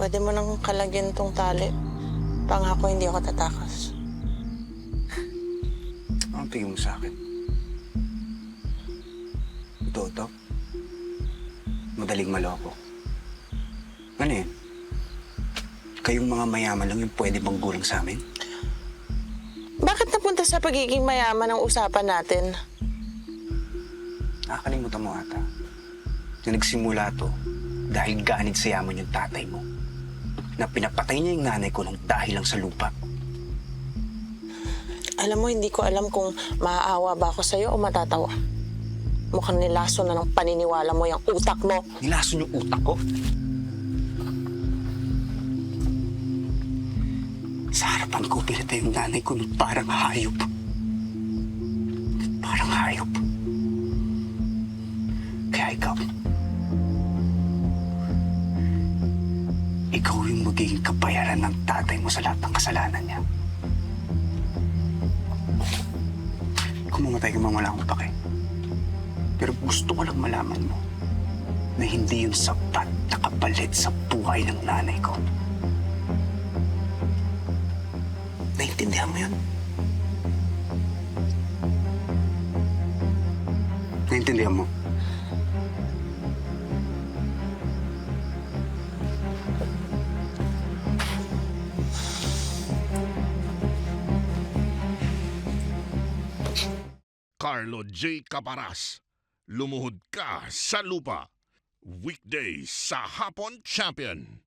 Pwede mo nang kalagyan tong tali. Pangako hindi ako tatakas. Anong tingin mo sa akin? Ito. Madaling maloko. Ano yun? Kayong mga mayaman lang yung pwede manggulang sa amin? Bakit napunta sa pagiging mayaman ang usapan natin? Nakakalimutan mo ata na nagsimula to dahil ganid sa yaman yung tatay mo. Na pinapatay niya yung nanay ko nang dahil lang sa lupa. Alam mo, hindi ko alam kung maaawa ba ako sa'yo o matatawa. Mukhang nilaso na ng paniniwala mo yung utak mo. Nilason yung utak ko. Sa harapan ko, pinatay yung nanay ko nung parang hayop. Parang hayop. Kaya ikaw yung magiging kabayaran ng tatay mo sa lahat ng kasalanan niya. Kung mamatay ka man, wala akong pake. Pero gusto ko lang malaman mo na hindi yun sapat na kapalit sa buhay ng nanay ko. Naintindihan mo yun? Naintindihan mo? Carlo J. Caparas, lumuhod ka sa lupa. Weekdays sa Hapon Champion.